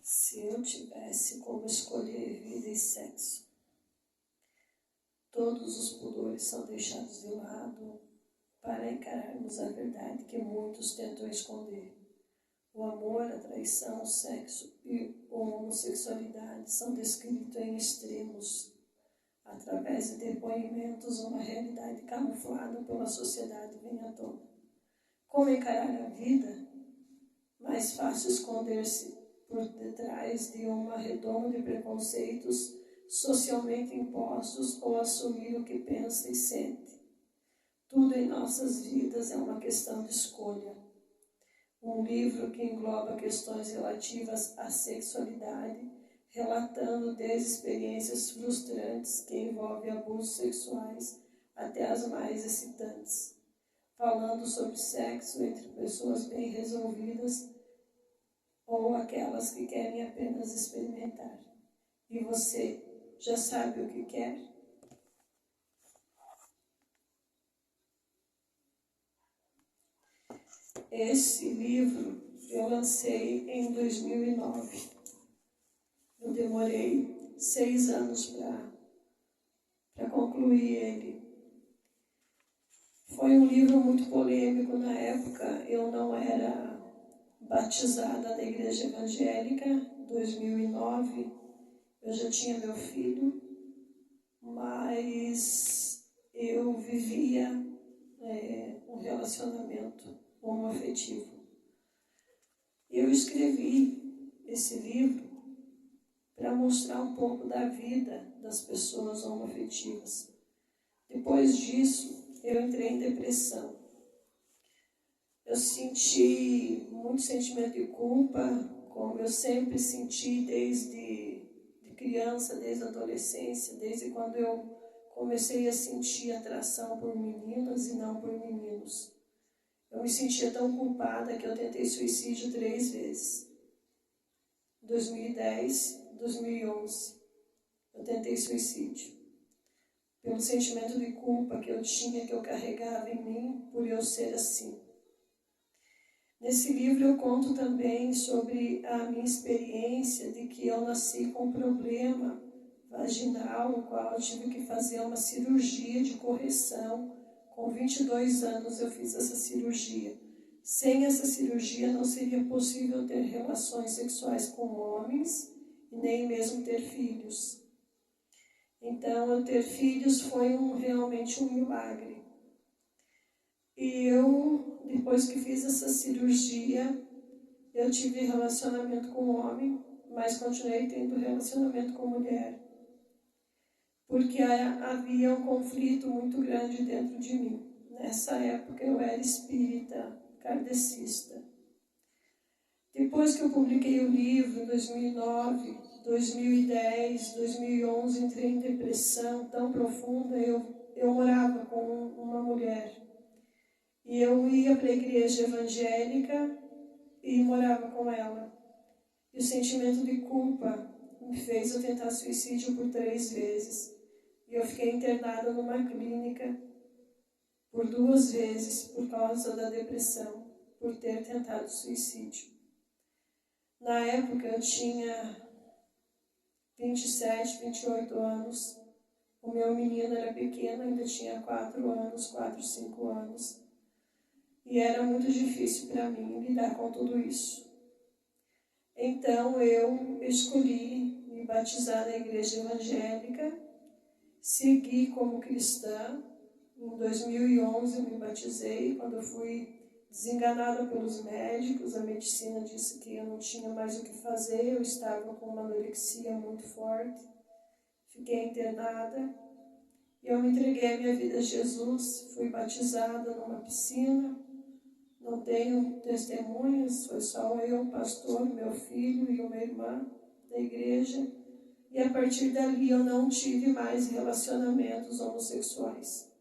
Se eu tivesse como escolher vida e sexo, todos os pudores são deixados de lado para encararmos a verdade que muitos tentam esconder. O amor, a traição, o sexo e a homossexualidade são descritos em extremos, através de depoimentos, uma realidade camuflada pela sociedade vem à tona. Como encarar a vida? Mais fácil esconder-se por detrás de uma redoma de preconceitos socialmente impostos ou assumir o que pensa e sente. Tudo em nossas vidas é uma questão de escolha. Um livro que engloba questões relativas à sexualidade, relatando desde experiências frustrantes que envolvem abusos sexuais até as mais excitantes, falando sobre sexo entre pessoas bem resolvidas ou aquelas que querem apenas experimentar. E você já sabe o que quer? Esse livro eu lancei em 2009. Eu demorei 6 anos para concluir ele. Foi um livro muito polêmico na época. Eu não era batizada na igreja evangélica. Em 2009 eu já tinha meu filho, mas eu vivia um relacionamento homoafetivo. Eu escrevi esse livro para mostrar um pouco da vida das pessoas homoafetivas. Depois disso, eu entrei em depressão. Eu senti muito sentimento de culpa, como eu sempre senti desde criança, desde a adolescência, desde quando eu comecei a sentir atração por meninas e não por meninos. Eu me sentia tão culpada que eu tentei suicídio 3 vezes. 2010, 2011, eu tentei suicídio. Pelo sentimento de culpa que eu tinha, que eu carregava em mim, por eu ser assim. Nesse livro eu conto também sobre a minha experiência de que eu nasci com um problema vaginal, no qual eu tive que fazer uma cirurgia de correção. Com 22 anos eu fiz essa cirurgia. Sem essa cirurgia não seria possível ter relações sexuais com homens e nem mesmo ter filhos. Então, eu ter filhos foi realmente um milagre. E eu, depois que fiz essa cirurgia, eu tive relacionamento com homem, mas continuei tendo relacionamento com mulher. Porque havia um conflito muito grande dentro de mim. Nessa época eu era espírita, kardecista. Depois que eu publiquei o livro, em 2009, 2010, 2011, entrei em depressão tão profunda. Eu morava com uma mulher. E eu ia para a igreja evangélica e morava com ela. E o sentimento de culpa me fez eu tentar suicídio por 3 vezes. E eu fiquei internada numa clínica por 2 vezes por causa da depressão, por ter tentado suicídio. Na época eu tinha 27, 28 anos. O meu menino era pequeno, ainda tinha 4 anos, 4, 5 anos. E era muito difícil para mim lidar com tudo isso. Então eu escolhi me batizar na igreja evangélica, segui como cristã. Em 2011 eu me batizei, quando eu fui desenganada pelos médicos. A medicina disse que eu não tinha mais o que fazer, eu estava com uma anorexia muito forte. Fiquei internada e eu me entreguei a minha vida a Jesus. Fui batizada numa piscina. Não tenho testemunhas, foi só eu, o pastor, meu filho e uma irmã da igreja. E a partir dali eu não tive mais relacionamentos homossexuais.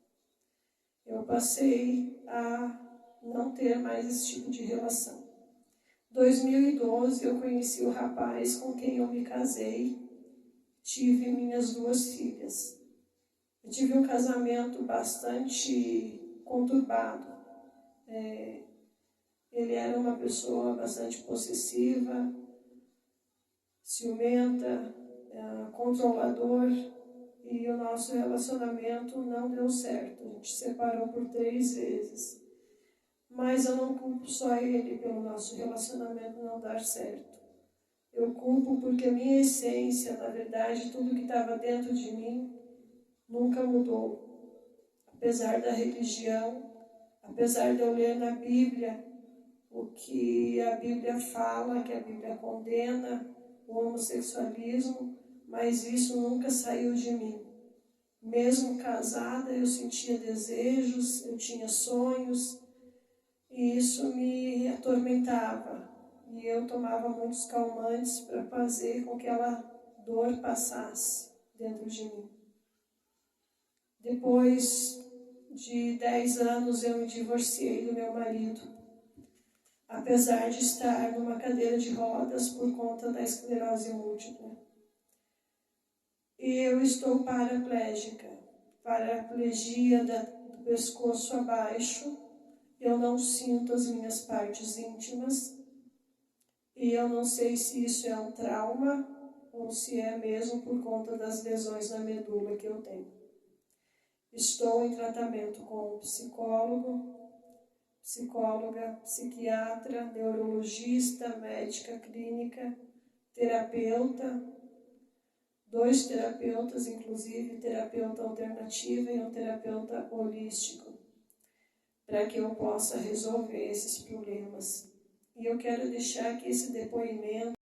Eu passei a não ter mais esse tipo de relação. Em 2012 eu conheci o rapaz com quem eu me casei. Tive minhas 2 filhas. Eu tive um casamento bastante conturbado. Ele era uma pessoa bastante possessiva, ciumenta, controlador, e o nosso relacionamento não deu certo. A gente se separou por 3 vezes. Mas eu não culpo só ele pelo nosso relacionamento não dar certo. Eu culpo porque a minha essência, na verdade, tudo que estava dentro de mim, nunca mudou. Apesar da religião, apesar de eu ler na Bíblia o que a Bíblia fala, que a Bíblia condena o homossexualismo, mas isso nunca saiu de mim. Mesmo casada, eu sentia desejos, eu tinha sonhos, e isso me atormentava. E eu tomava muitos calmantes para fazer com que aquela dor passasse dentro de mim. Depois de 10 anos eu me divorciei do meu marido, apesar de estar numa cadeira de rodas por conta da esclerose múltipla. E eu estou paraplégica, paraplegia do pescoço abaixo. Eu não sinto as minhas partes íntimas e eu não sei se isso é um trauma ou se é mesmo por conta das lesões na medula que eu tenho. Estou em tratamento com um psicólogo, psicóloga, psiquiatra, neurologista, médica clínica, terapeuta, 2 terapeutas, inclusive, terapeuta alternativa e um terapeuta holístico, para que eu possa resolver esses problemas. E eu quero deixar aqui esse depoimento